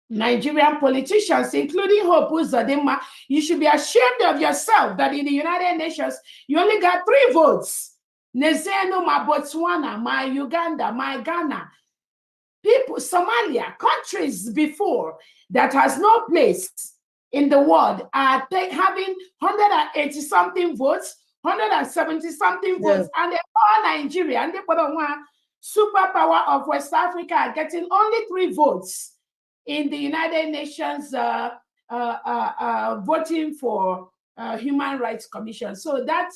Nigerian politicians, including Hope Uzodinma, you should be ashamed of yourself that in the United Nations, you only got 3 votes. Nezeno, my Botswana, my Uganda, my Ghana. People, Somalia, countries before that has no place in the world are having 180-something votes, 170-something votes, and they all Nigeria, and they put on one superpower of West Africa are getting only 3 votes in the United Nations voting for Human Rights Commission. So that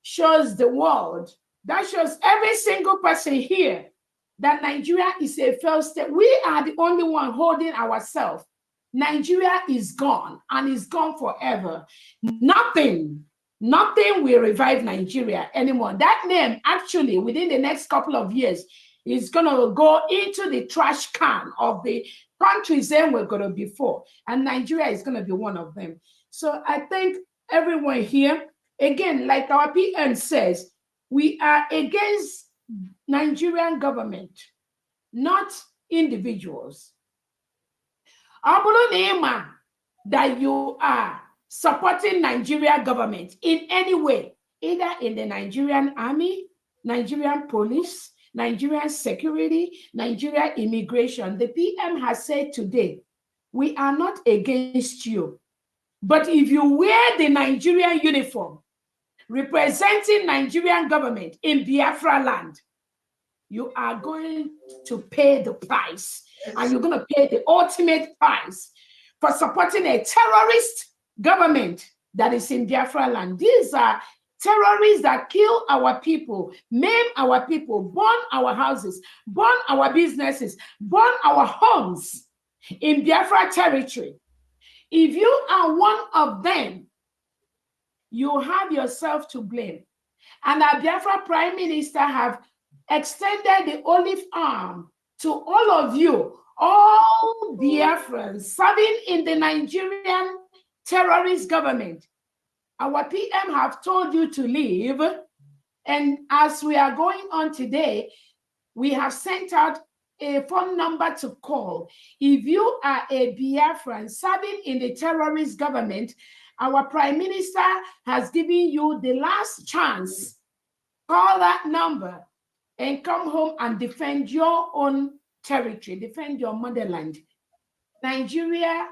shows the world, that shows every single person here that Nigeria is a failed state. We are the only one holding ourselves. Nigeria is gone and is gone forever. Nothing will revive Nigeria anymore. That name actually within the next couple of years is going to go into the trash can of the countries that we're going to be for. And Nigeria is going to be one of them. So I think everyone here, again, like our PM says, we are against Nigerian government, not individuals. That you are supporting Nigerian government in any way, either in the Nigerian army, Nigerian police, Nigerian security, Nigerian immigration. The PM has said today, we are not against you. But if you wear the Nigerian uniform, representing Nigerian government in Biafra land, you are going to pay the price. And you're going to pay the ultimate price for supporting a terrorist government that is in Biafra land. These are terrorists that kill our people, maim our people, burn our houses, burn our businesses, burn our homes in Biafra territory. If you are one of them, you have yourself to blame. And our Biafra Prime Minister have extended the olive arm to all of you, all Biafrans serving in the Nigerian terrorist government. Our PM have told you to leave. And as we are going on today, we have sent out a phone number to call. If you are a Biafran serving in the terrorist government, our Prime Minister has given you the last chance. Call that number and come home and defend your own territory, defend your motherland. Nigeria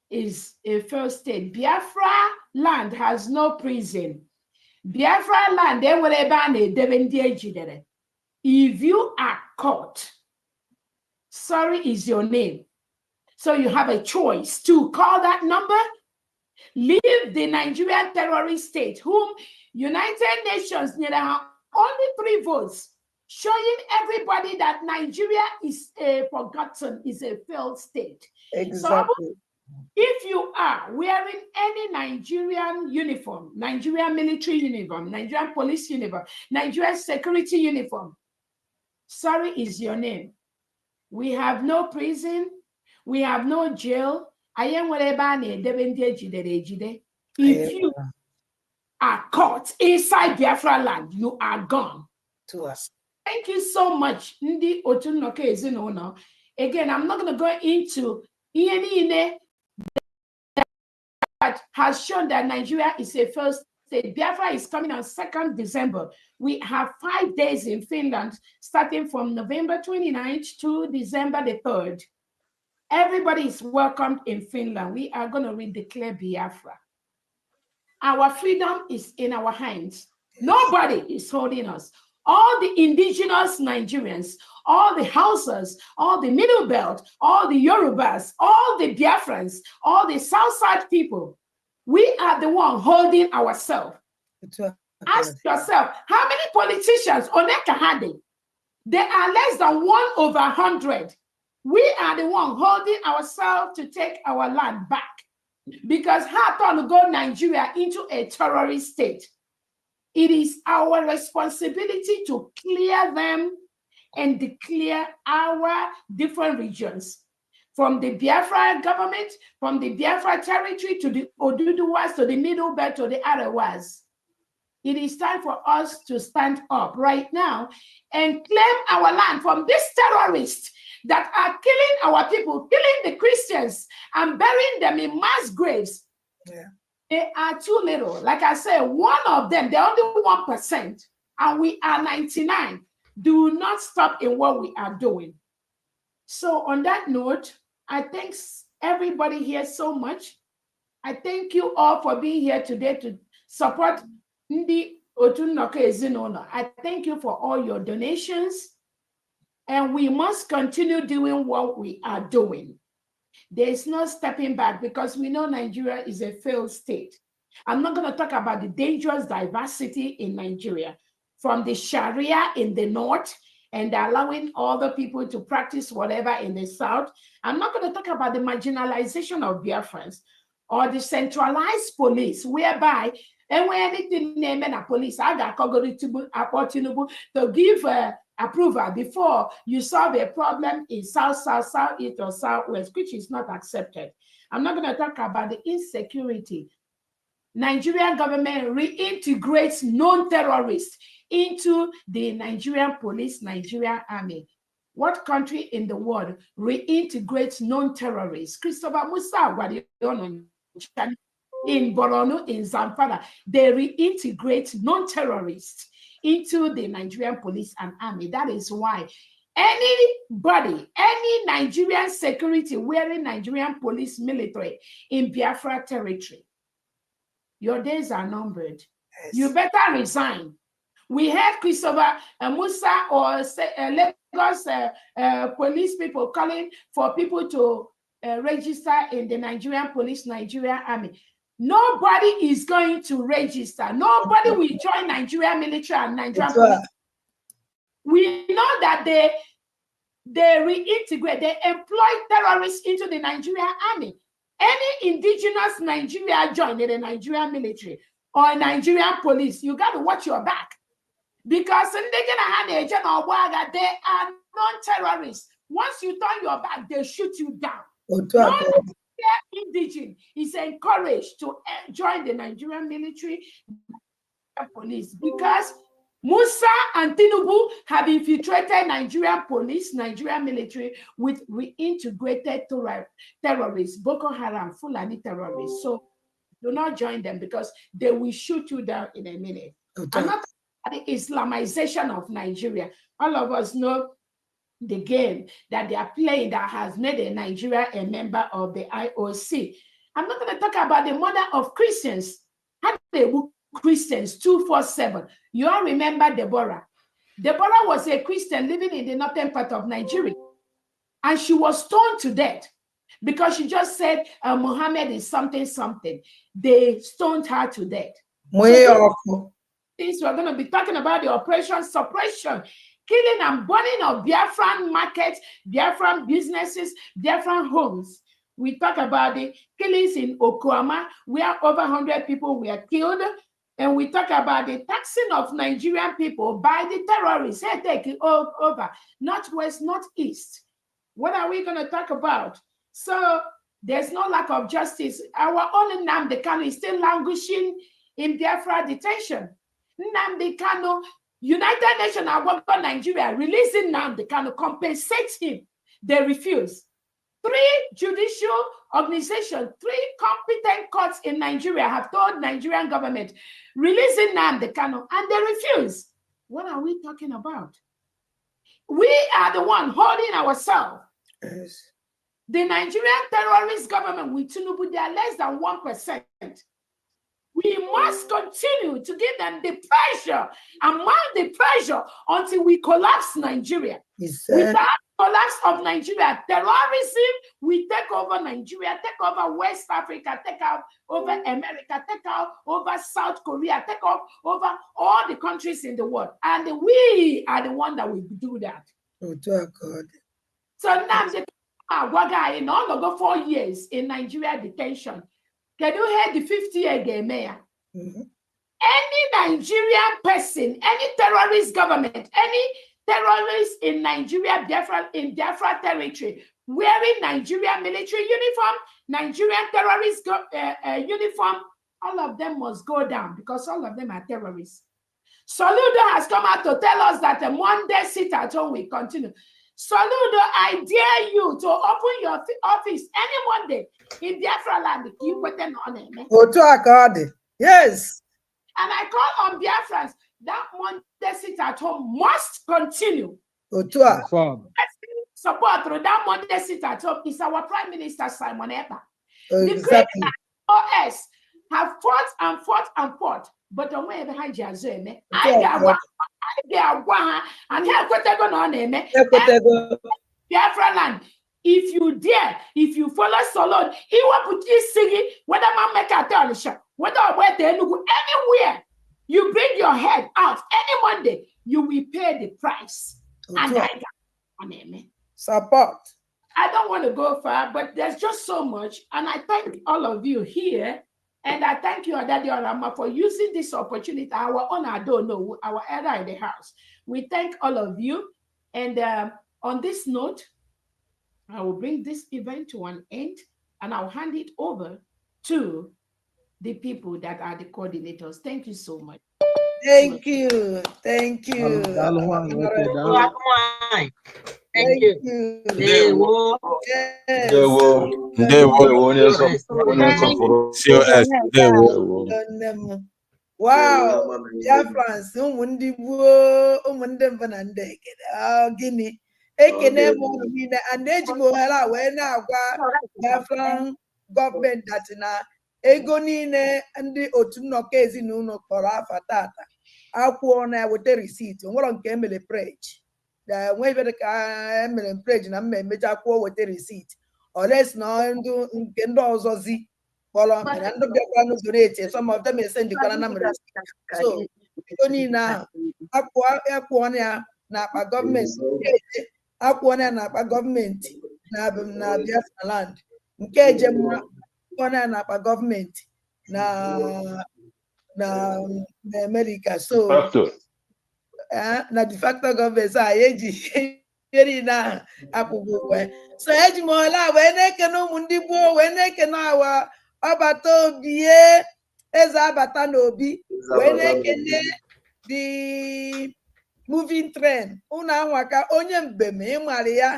is a failed state. Biafra land has no prison. Biafra land, if you are caught, sorry is your name. So you have a choice to call that number, leave the Nigerian terrorist state, whom United Nations need only 3 votes, showing everybody that Nigeria is a forgotten, is a failed state. Exactly. So if you are wearing any Nigerian uniform, Nigerian military uniform, Nigerian police uniform, Nigerian security uniform, sorry is your name. We have no prison, we have no jail. If you are caught inside Biafra land, you are gone. To us. Thank you so much. Again, I'm not going to go into that has shown that Nigeria is a first state. Biafra is coming on 2nd December. We have 5 days in Finland, starting from November 29th to December the 3rd. Everybody is welcomed in Finland. We are going to redeclare Biafra. Our freedom is in our hands. Nobody is holding us. All the indigenous Nigerians, all the Hausas, all the Middle Belt, all the Yorubas, all the Biafrans, all the Southside people, we are the one holding ourselves. Ask yourself, how many politicians, Oneka Hade? There are less than 1/100. We are the one holding ourselves to take our land back. Because how to go Nigeria into a terrorist state? It is our responsibility to clear them and declare our different regions. From the Biafra government, from the Biafra territory to the Oduduwas, to the Middle Belt, to the Arawas. It is time for us to stand up right now and claim our land from these terrorists that are killing our people, killing the Christians, and burying them in mass graves. Yeah. They are too little. Like I said, one of them, they're only 1%, and we are 99. Do not stop in what we are doing. So on that note, I thank everybody here so much. I thank you all for being here today to support Ndi Otunnoka Ezinụlọ. I thank you for all your donations. And we must continue doing what we are doing. There is no stepping back because we know Nigeria is a failed state. I'm not going to talk about the dangerous diversity in Nigeria, from the Sharia in the north and allowing other people to practice whatever in the south. I'm not going to talk about the marginalization of Biafrans or the centralized police, whereby and when anything named a police, I got to give approval before you solve a problem in south, east, or southwest, which is not accepted. I'm not going to talk about the insecurity. Nigerian government reintegrates non-terrorists into the Nigerian police, Nigerian army. What country in the world reintegrates non-terrorists? Christopher Musa in Borno, in Zamfara, they reintegrate non-terrorists into the Nigerian police and army. That is why anybody, any Nigerian security wearing Nigerian police military in Biafra territory, your days are numbered. Yes. You better resign. We had Christopher Musa or Lagos police people calling for people to register in the Nigerian police, Nigerian army. Nobody is going to register. Nobody will join Nigerian military and Nigerian police. We know that they reintegrate, they employ terrorists into the Nigerian army. Any indigenous Nigeria join in the Nigerian military or Nigerian police, you got to watch your back. Because they are non-terrorists. Once you turn your back, they shoot you down. Indigenous is encouraged to join the Nigerian military and police because Musa and Tinubu have infiltrated Nigerian police, Nigerian military with reintegrated terrorists, Boko Haram, Fulani terrorists. So do not join them because they will shoot you down in a minute. Okay. And not the Islamization of Nigeria. All of us know the game that they are playing that has made Nigeria a member of the IOC. I'm not going to talk about the mother of Christians. How they book Christians 247. You all remember Deborah. Deborah was a Christian living in the northern part of Nigeria. And she was stoned to death because she just said Muhammad is something. They stoned her to death. So things we're going to be talking about the operation suppression, killing and burning of Biafran markets, Biafran businesses, Biafran homes. We talk about the killings in Okwama, where over 100 people were killed. And we talk about the taxing of Nigerian people by the terrorists. Hey, take it over. Northwest, northeast. What are we going to talk about? So there's no lack of justice. Our own Nnamdi Kanu is still languishing in Biafra detention. Nnamdi Kanu, United Nations and Nigeria releasing Nnamdi Kanu, compensate him. They refuse. 3 judicial organizations, 3 competent courts in Nigeria have told Nigerian government releasing Nnamdi Kanu, and they refuse. What are we talking about? We are the one holding ourselves. Yes. The Nigerian terrorist government with Tinubu, they are less than 1%. We must continue to give them the pressure and mount the pressure until we collapse Nigeria. Without collapse of Nigeria, terrorism will take over Nigeria, take over West Africa, take over America, take over South Korea, take over all the countries in the world. And we are the one that will do that. Oh, dear God. So now, in all of 4 years in Nigeria detention, can you hear the 50-year game, Mayor? Any Nigerian person, any terrorist government, any terrorist in Nigeria, in Biafra territory, wearing Nigerian military uniform, Nigerian terrorist uniform, all of them must go down because all of them are terrorists. Soludo has come out to tell us that a one-day sit-at-home will continue. Soludo, I dare you to open your office any Monday in Biafra land. You put them on it. Yes. And I call on Biafrans, that Monday sit at home must continue. Support through that Monday sit at home is our Prime Minister Simon Ekpa. The criminal OS have fought and fought and fought, but the way behind Jazeme, I get one, and here what they're going on, Biafra land. If you dare, if you follow Solon, he will put you singing, whether man make a tell whether where they look anywhere, you bring your head out any Monday, you will pay the price. And I got on him. Support. I don't want to go far, but there's just so much. And I thank all of you here. And I thank you, Daddy Olama, for using this opportunity. Our own, I don't know, our elder in the house. We thank all of you. And on this note, I will bring this event to an end, and I'll hand it over to the people that are the coordinators. Thank you so much. Thank you. Thank you. Thank you. Wow, Biafrans, Guinea. Ekene and Ejimohela when Biafran government that na ego niile ndị otu nnọkọ ezinụlọ kpọrọ afa tata akwụọ na weta receipt nwere nke emere pledge da nwe ibe ka emere pledge na mma emecha akwụọ weta receipt oles na ndị nke ndị ọzọzi kpọrọ na ndị bịakwa n'ụzọ na-eche some of them esendikwana na mere so ego niile ahụ akwụọ ya na akpa gọọmenti akwụọ ya na akpa gọọmenti na Biafra land nke ejemma akwụọ na akpa gọọmenti na America so na de facto gọọmenti a eji eri na akwụkwọ ụgwọ so eji m ọla wee na-ekene ụmụ ndị gboo wee na-ekene awa ọbata obi eze abata n'obi wee na-ekene the moving train ụnụ anwaka onye mbem ịmara ya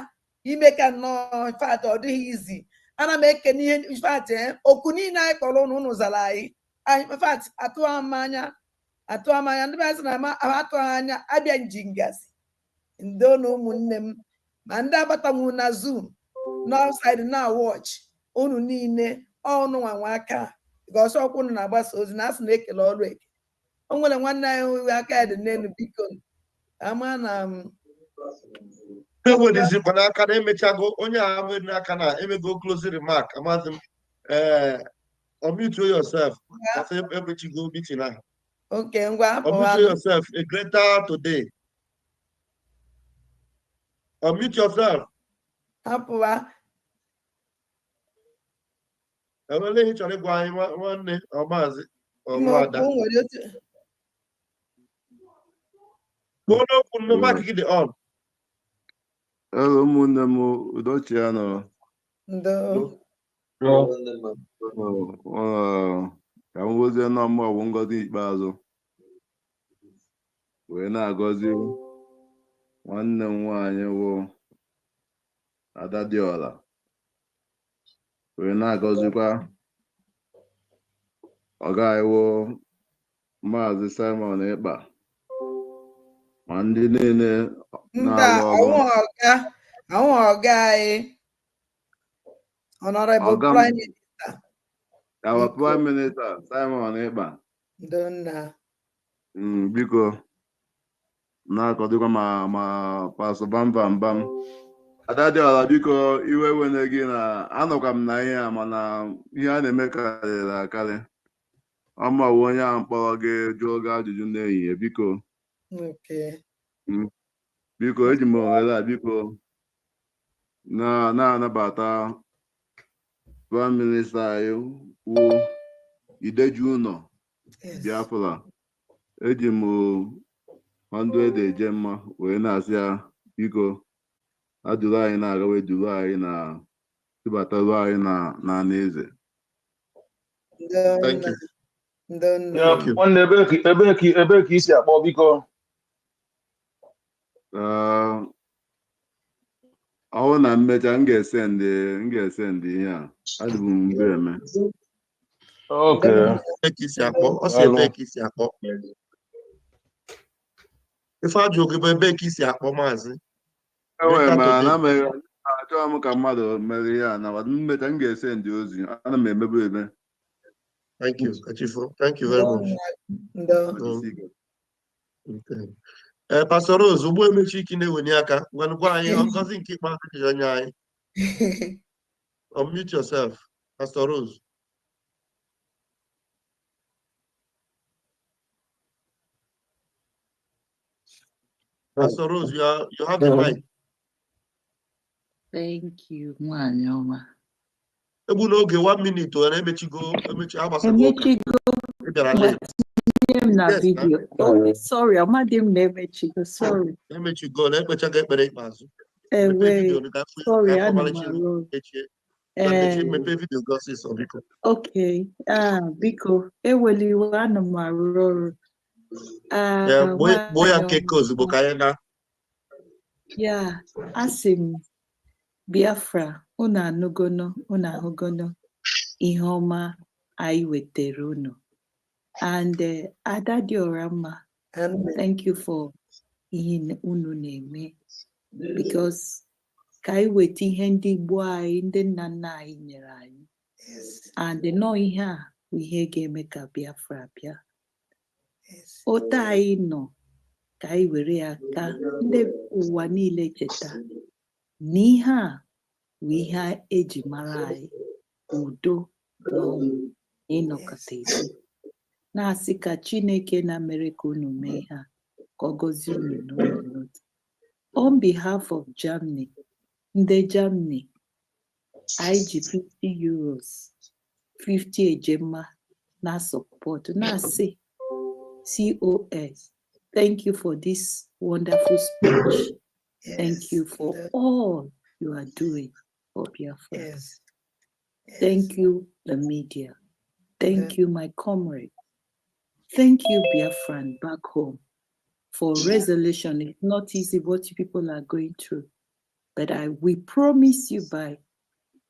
ime ka nnọọ ifat ọ dịghị izi ana m ekene ihe ifat okwu niile anyị kpọrọ ụnụ zara anyị ifat atụamanya ndị be na ama atụghị anya abịa njingazi ndo na ụmụnne m ma ndị agbatanwu na Zoom n'outside na watch unu niile ọnụ nwanwe aka gọsọ ọkwụ unu na-agbasa ozi na asị na-ekele ọrụ eke o nwere nwanne anyị nwe aka ya dị n'elu biko ama na enwedịzikwa n'aka na emechago onye ahụ n'aka na emego closing remark amazi m unmute yourself emechigo meeting ahụ. Okay, ngwa unmute yourself a greater today. Unmute yourself. Hapụwa. Enwere ihe chọrọ ịgwa anyị nwanne ọmaazị ọmụada. Okwu nne maka gị dị on. Ụmụnne m udochi ya nọ. Ka m gozie na mmụọ bụ ngọzi ikpeazụ wee na-agọzi nwanne m nwaanyị wụ Ada Diola wee na-agọzikwa ọga iwu Maazị Simon Ekpa ma ndị niile na-alụ ọrụ ọga anyị Honorable Prime Minister. Our Prime Minister Simon Ekpa biko na-akọdịkwa ma pasụ bam Ada Diola biko iwe wene gị na anọkwa m na ihe a mana ihe a na-eme karịrị akarị ọmawu onye ahụ mkpọrọ gị jụọ gị ajụjụ n'ehihie biko eji m ohere a biko na-anabata Prime Minister anyị wụ Ideju ụnọ Biafra eji m ọndụ ede eje mma wee na-asị ya biko adụrụ anyị na-agawe duru anyị na tụbatarụ anyị na eze. Nwanne ebe ka isi akpọ biko ọ na mmecha m ga-esend ihe a adịbụ mgbe eme. Okay. Ọ si ebe ka isi akpọ. Ife ajụ oge bụ ebe ka isi akpọ maazị. Achọghị m ka mmadụ mere ihe a na mmecha m ga-esend ozi ana m emebu eme. Thank you, Achifo. Thank you very much. Okay. Pastor Rose, ugbo emechi ike na-ewenye aka gwa anyị ngozi nke ikpeazụ ji onye anyị. Unmute yourself, Pastor Rose. Pastor Rose, you have the mic. Thank you, Mwanyoma. Ebu n'oge 1 minute ọ na-emechigo agbasa na video. Oh, sorry, I'm not sorry. Emechigo na ekpechaga ekpere ikpeazụ. Sorry, video gosi so biko. Okay. Biko, eweliwa anụmarụ. Boya nke ozugbo ka anyị na. Yeah, asim Biafra, unu ahụgono ihe ọma anyị wetara unu. And Adadiorama, thank you for ihe unu na-eme, because ka anyị weta ihe ndị Igbo anyị, ndị nna nna anyị nyere anyị. And nọ ihe a bụ ihe ga-eme ka Biafra bịa. Otu anyị nọ ka anyị were ya ka ndị ụwa niile cheta n'ihe a bụ ihe eji mara anyị, udo na ọṅụ ịnọkọta ezi. Na-asị ka Chineke na mere ka unu mee ha ka ọ gọzie unu n'ụlọ. On behalf of Germany, ndị Germany, anyị ji €50, 50 ejema na support. Na-asị COS, thank you for this wonderful speech. Thank you for all you are doing for Biafra. Thank you, the media. Thank you, my comrade. Thank you, Biafran, back home. For resolution, it's not easy what you people are going through. But we promise you by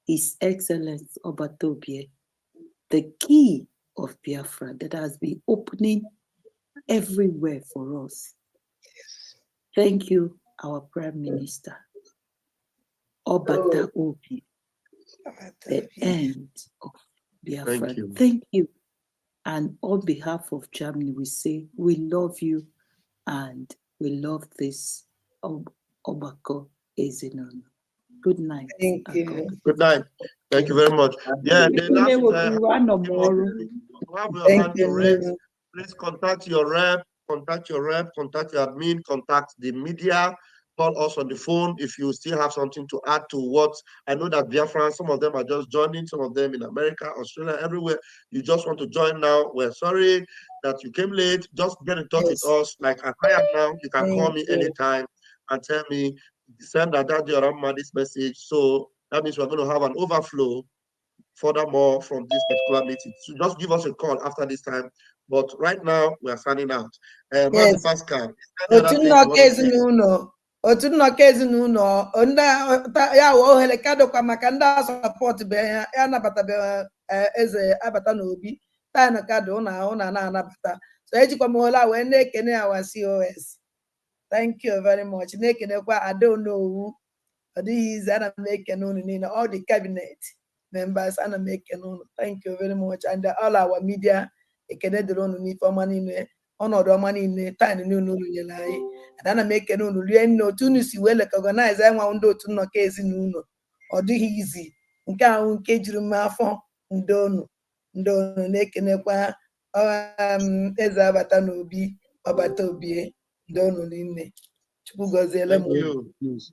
His Excellency Obatobie, the key of Biafra that has been opening everywhere for us. Thank you, our Prime Minister. Obata Obi, the end of Biafra. Thank you. And on behalf of Germany, we say we love you and we love this Obako Ezinonu. Good night. Thank you. Good night. Thank you very much. Yeah, please contact your rep, contact your admin, contact the media. Call us on the phone if you still have something to add to what I know that Biafrans, some of them are just joining, some of them in America, Australia, everywhere. You just want to join now. We're sorry that you came late. Just get in touch with us. Like I am now, you can call me anytime and tell me, send this message. So that means we're going to have an overflow furthermore from this particular meeting. So just give us a call after this time. But right now, we are signing out. Yes. Pascal. Otu nnọkọ ezinụlọ ya ohere kadokwa maka ndị support be ya nabatabe eze abata n'obi taa na kado na na-anabata. So ejikwa m ola wee na-ekene our COS. Thank you very much. Na-ekenekwa Adonowu. Ọ dịghị izi, ana m ekene unu niile, all the cabinet members, ana m ekene unu. Thank you very much. And all our media, ekene dịrị unu n'ife ọma niile, ọnọdụ ọma niile, taa niile unu nyere anyị. Ana m ekene unu rie nne otu unu si wee lekọgọnaize nwa ndị otu nnọkọ ezinụlọ. Ọ dịghị izi, nke ahụ nke jiri m afọ ndonu na-ekenekwa eze abata n'obi ọbata obie ndonu niile. Chukwu gọziele m. Yes.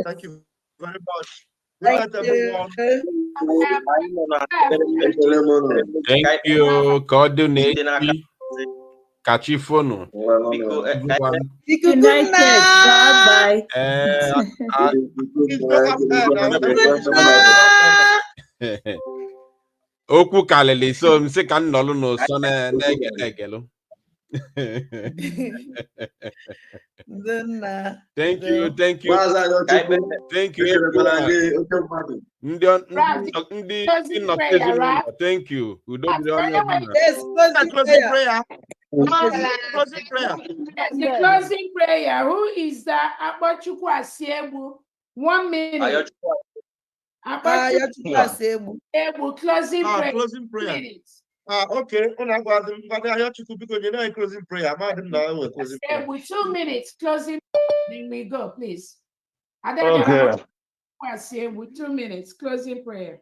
Thank you very much. Thank you. Coordinate. Kachifono. Good night. Bye. Okwu kalili so mse ka nnọlụ n'ụsọ na-egelu. Thank you. Thank you. Thank you, everyone. Thank you. Yes, closing prayer. Closing prayer. The closing prayer. Who is that? Abachukwu Asiegbu. 1 minute. Abachukwu Asiegbu. Closing prayer. Closing prayer. Minutes. Okay. Closing prayer. Closing prayer. 2 minutes. Closing. Then we go, please. Okay. 2 minutes. Closing prayer.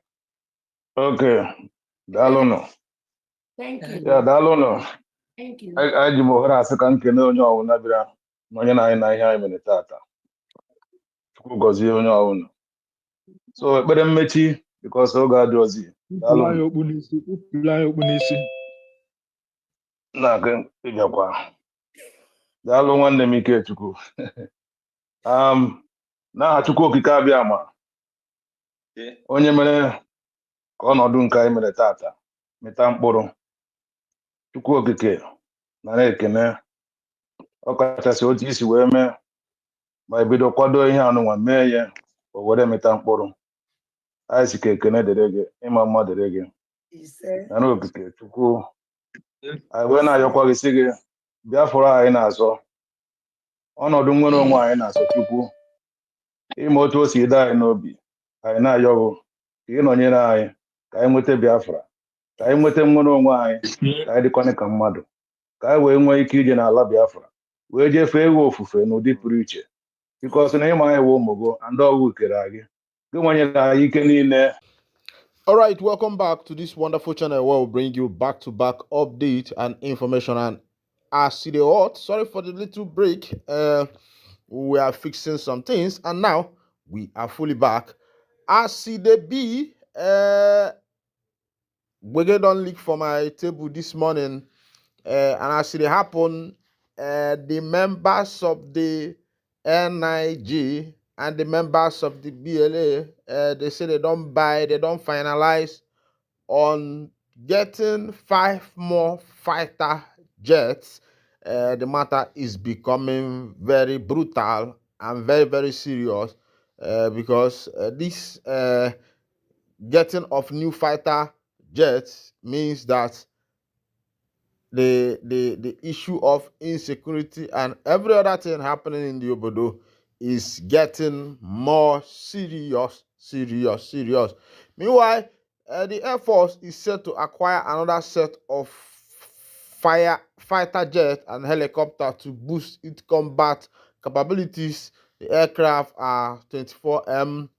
Okay. Dalono. Thank you. Yeah, Dalono. Thank you. I ji mohara asị ka nkene onye ọbụla bịara na onye na anyị na ihe anyị mere tata. Chukwu gọzie onye ọbụla. So ekpere mmechi because oge adịghịzi. Dalono. Na nke ịbịakwa. Daalụ nwanne m Ikechukwu. N'aha Chukwu okike abịa ama. Onye mere ka ọnọdụ nke anyị mere tata mịta mkpụrụ. Chukwu okike nara ekene ọkachasị otu isi wee mee ma ebido kwado ihe anụnwa mee ya o were mịta mkpụrụ. Anyị si ka ekene dịrị gị ịma mma dịrị gị nara okike Chukwu anyị wee na-ayọkwa gị sị gị Biafra anyị na-azọ ọnọdụ nwere onwe anyị na-azọ Chukwu ịma otu o si dị anyị n'obi anyị na-ayọgụ ka ị nọnyere anyị ka anyị nweta Biafra ka anyị nweta nwere onwe anyị ka anyị dịkwana ka mmadụ ka anyị wee nwee ike ije n'ala Biafra wee jefee ewu ofufe n'ụdị pụrụ iche bikọs na ịma anyị wee ụmụgo ndị ọgwụ kere anyị gị nwanyere anyị ike niile. All right, welcome back to this wonderful channel where we'll bring you back-to-back update and information. And as the hot, sorry for the little break, we are fixing some things and now we are fully back. As the be, we get on leak for my table this morning, and as it happen, the members of the NIG and the members of the BLA, they say they don't finalize on getting 5 more fighter jets. The matter is becoming very brutal and very, very serious because this getting of new fighter jets means that the issue of insecurity and every other thing happening in the obodo is getting more serious. Meanwhile, the Air Force is set to acquire another set of fighter jet and helicopter to boost its combat capabilities. The aircraft are 24M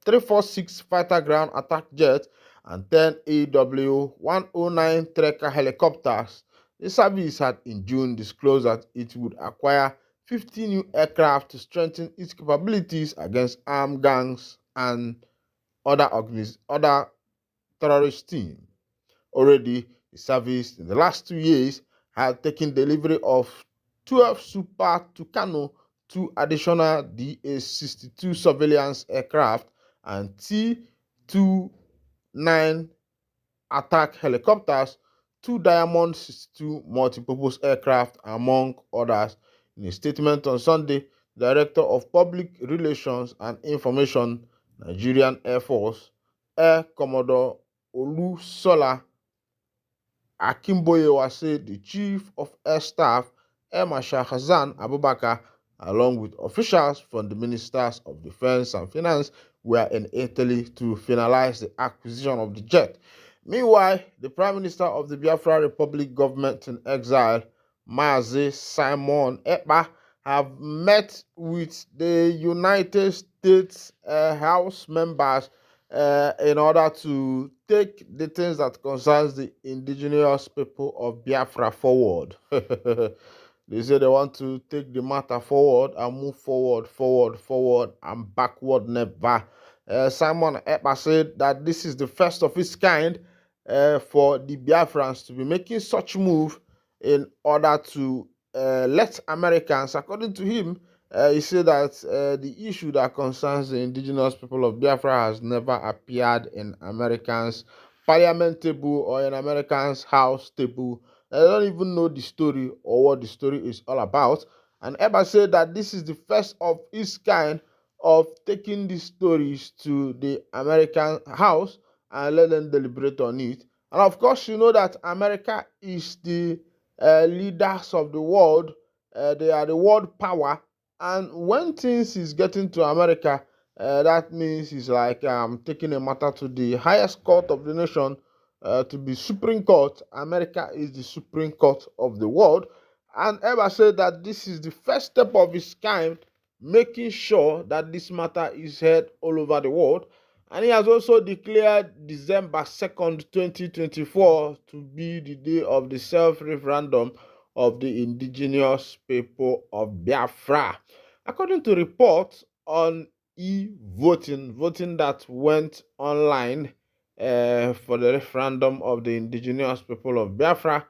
346 fighter ground attack jet and 10 AW109 Trekker helicopters. The service had in June disclosed that it would acquire 50 new aircraft to strengthen its capabilities against armed gangs and other terrorist teams. Already, the service in the last 2 years had taken delivery of 12 Super Tucano, 2 additional DA-62 surveillance aircraft, and T-29 attack helicopters, 2 Diamond 62 multipurpose aircraft, among others. In a statement on Sunday, the Director of Public Relations and Information, Nigerian Air Force, Air Commodore Olusola Akimboyewase, the Chief of Air Staff, Air Marshal Hassan Abubakar, along with officials from the Ministers of Defense and Finance, were in Italy to finalize the acquisition of the jet. Meanwhile, the Prime Minister of the Biafra Republic government in exile, Mazi Simon Ekpa, have met with the United States House members in order to take the things that concerns the indigenous people of Biafra forward. They say they want to take the matter forward and move forward, and backward never. Simon Ekpa said that this is the first of its kind for the Biafrans to be making such move in order to let Americans, according to him, he said that the issue that concerns the indigenous people of Biafra has never appeared in Americans' parliament table or in Americans' house table They don't even know the story or what the story is all about. And Ekpa said that this is the first of its kind of taking these stories to the American House and let them deliberate on it. And of course, you know that America is the leaders of the world. They are the world power. And when things is getting to America, that means it's like taking a matter to the highest court of the nation, to the Supreme Court. America is the Supreme Court of the world. And Ekpa said that this is the first step of its kind, making sure that this matter is heard all over the world. And he has also declared December 2nd, 2024 to be the day of the self-referendum of the indigenous people of Biafra. According to reports on e-voting, voting that went online for the referendum of the indigenous people of Biafra,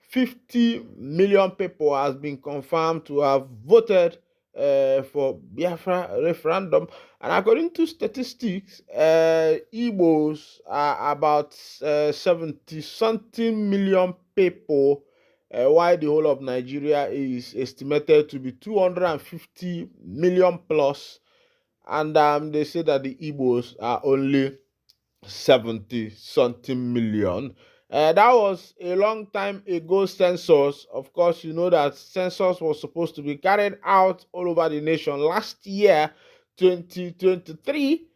50 million people has been confirmed to have voted for Biafra referendum. And according to statistics, Igbos are about 70-something million people, while the whole of Nigeria is estimated to be 250 million plus. And they say that the Igbos are only 70-something million. That was a long time ago census. Of course, you know that census was supposed to be carried out all over the nation last year, 2023,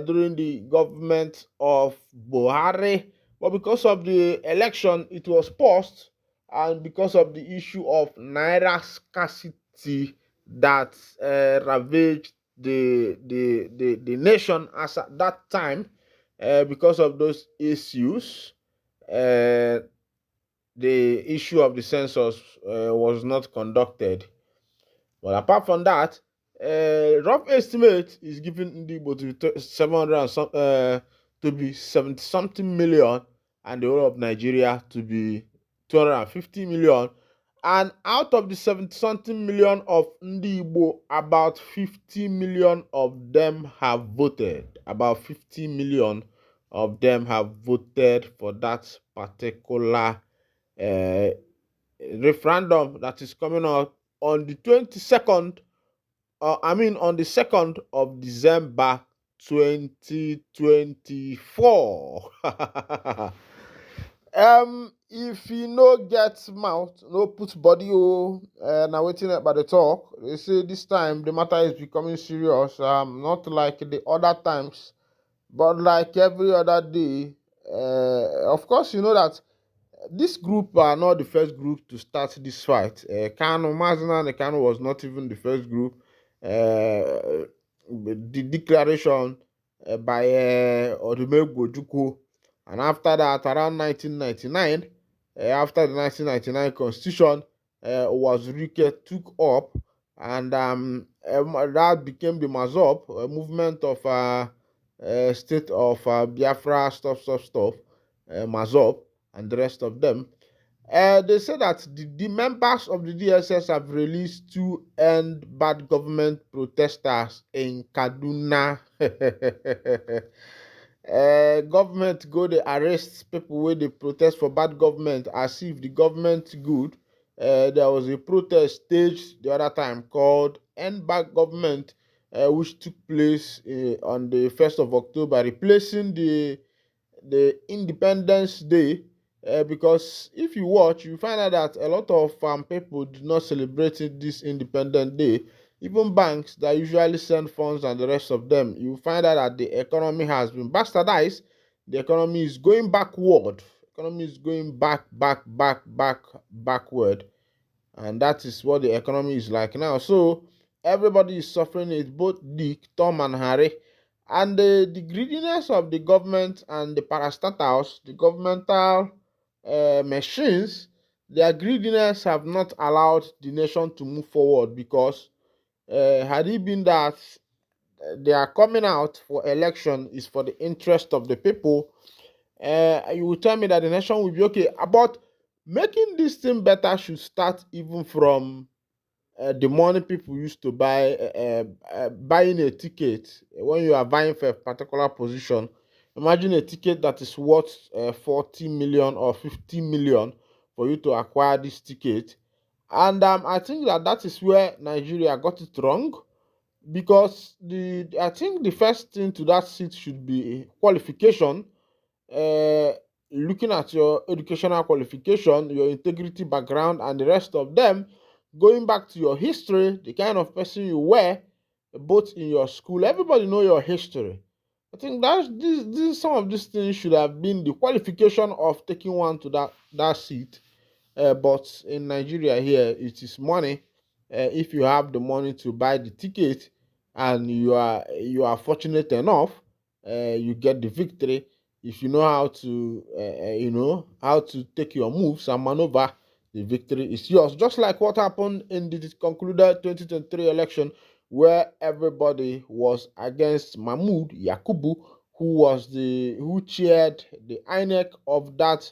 during the government of Buhari. But because of the election, it was paused, and because of the issue of naira scarcity that ravaged the nation as at that time, because of those issues, the issue of the census was not conducted. But apart from that, rough estimate is given Ndigbo to be 700 and some, to be 70-something million, and the whole of Nigeria to be 250 million. And out of the 70-something million of Ndigbo, about 50 million of them have voted. About 50 million of them have voted for that particular referendum that is coming up on the 22nd, on the 2nd of December 2024. If you no get mouth, no put body, now waiting by the talk. They say this time the matter is becoming serious. Not like the other times, but like every other day. Of course, you know that this group are not the first group to start this fight. Kano Mazina and Kano was not even the first group. The declaration by Odumegwu Ojukwu, and after that, around 1999, after the 1999 constitution was took up, and that became the Mazop, a movement of state of Biafra, stuff, Mazop, and the rest of them. They say that the members of the DSS have released 2 end bad government protesters in Kaduna. Government go they arrest people where they protest for bad government as if the government good. There was a protest staged the other time called End Bad Government, which took place on the 1st of October, replacing the Independence Day. Because if you watch, you find out that a lot of people do not celebrate this Independence Day. Even banks that usually send funds and the rest of them, you find out that the economy has been bastardized. The economy is going backward. Economy is going backward. And that is what the economy is like now. So everybody is suffering it, both Dick, Tom, and Harry. And the greediness of the government and the parastatals, the governmental machines, their greediness have not allowed the nation to move forward, because had it been that they are coming out for election is for the interest of the people, you will tell me that the nation will be okay. But making this thing better should start even from the money people used to buy, buying a ticket. When you are buying for a particular position, imagine a ticket that is worth 40 million or 50 million. for you to acquire this ticket. And I think that is where Nigeria got it wrong, because I think the first thing to that seat should be qualification. uh, Looking at your educational qualification, your integrity background, and the rest of them, going back to your history, the kind of person you were, both in your school, everybody know your history. I think some of these things should have been the qualification of taking one to that seat. But in Nigeria here, it is money. If you have the money to buy the ticket, and you are fortunate enough, you get the victory. If you know how to how to take your moves and maneuver, the victory is yours. Just like what happened in the concluded 2023 election, where everybody was against Mahmoud Yakubu, who chaired the INEC of that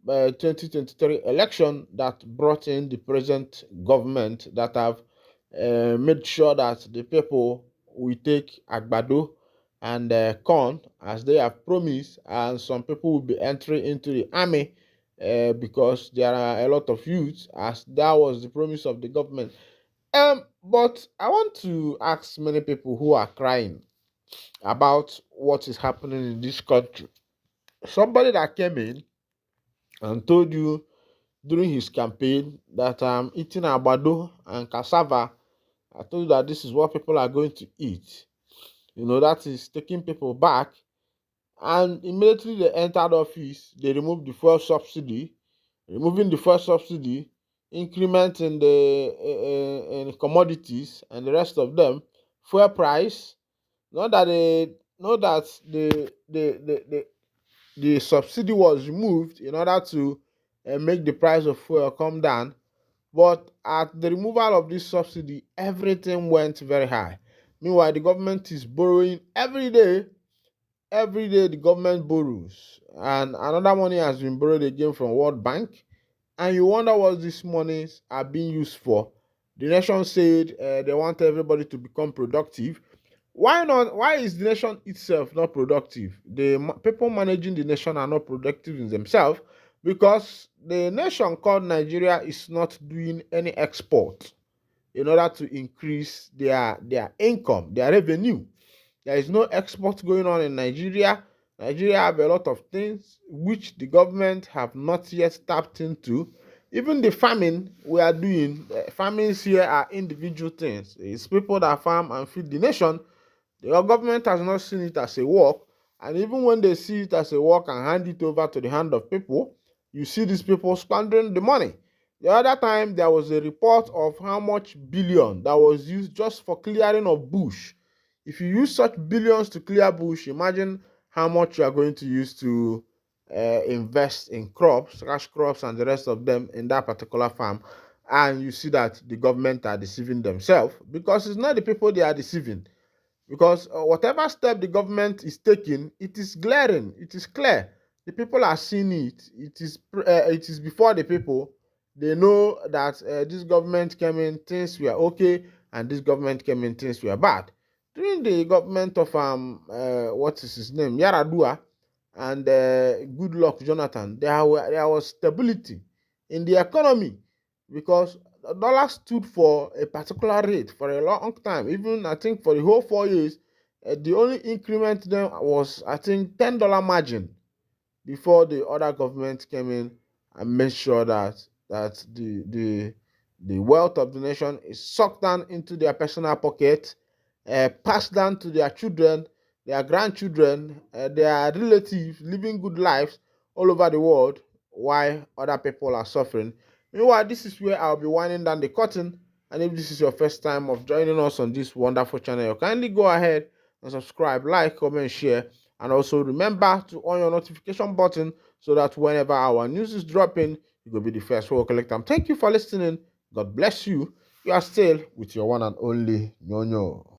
2023 election, that brought in the present government, that have made sure that the people will take agbado and corn as they have promised, and some people will be entering into the army because there are a lot of youths, as that was the promise of the government. But I want to ask many people who are crying about what is happening in this country. Somebody that came in and told you during his campaign that I'm eating agbado and cassava. I told you that this is what people are going to eat. That is taking people back. And immediately they entered office, they removed the fuel subsidy. Removing the fuel subsidy, increment in the in commodities and the rest of them, fuel price. Not that the subsidy was removed in order to make the price of fuel come down. But at the removal of this subsidy, everything went very high. Meanwhile, the government is borrowing every day. Every day, the government borrows, and another money has been borrowed again from World Bank. And you wonder what these monies are being used for. The nation said they want everybody to become productive. Why not? Why is the nation itself not productive? The people managing the nation are not productive in themselves, because the nation called Nigeria is not doing any export in order to increase their income, their revenue. There is no export going on in Nigeria. Nigeria have a lot of things which the government have not yet tapped into. Even the farming we are doing, farmings here are individual things. It's people that farm and feed the nation. The government has not seen it as a work, and even when they see it as a work and hand it over to the hand of people, you see these people squandering the money. The other time, there was a report of how much billion that was used just for clearing of bush. If you use such billions to clear bush, imagine how much you are going to use to invest in crops, cash crops, and the rest of them in that particular farm. And you see that the government are deceiving themselves, because it's not the people they are deceiving. Because whatever step the government is taking, it is glaring, it is clear. The people are seeing it. It is before the people. They know that this government came in, things were okay, and this government came in, things were bad. During the government of what is his name, Yaradua, and Goodluck Jonathan, there was stability in the economy, because the dollar stood for a particular rate for a long time. Even I think for the whole 4 years, the only increment then was, I think, $10 margin, before the other government came in and made sure that the wealth of the nation is sucked down into their personal pocket, passed down to their children, their grandchildren, their relatives, living good lives all over the world, while other people are suffering. Meanwhile, this is where I'll be winding down the curtain. And if this is your first time of joining us on this wonderful channel, kindly go ahead and subscribe, like, comment, share, and also remember to on your notification button, so that whenever our news is dropping, you will be the first to collect them. Thank you for listening. God bless you. You are still with your one and only Nyonyo.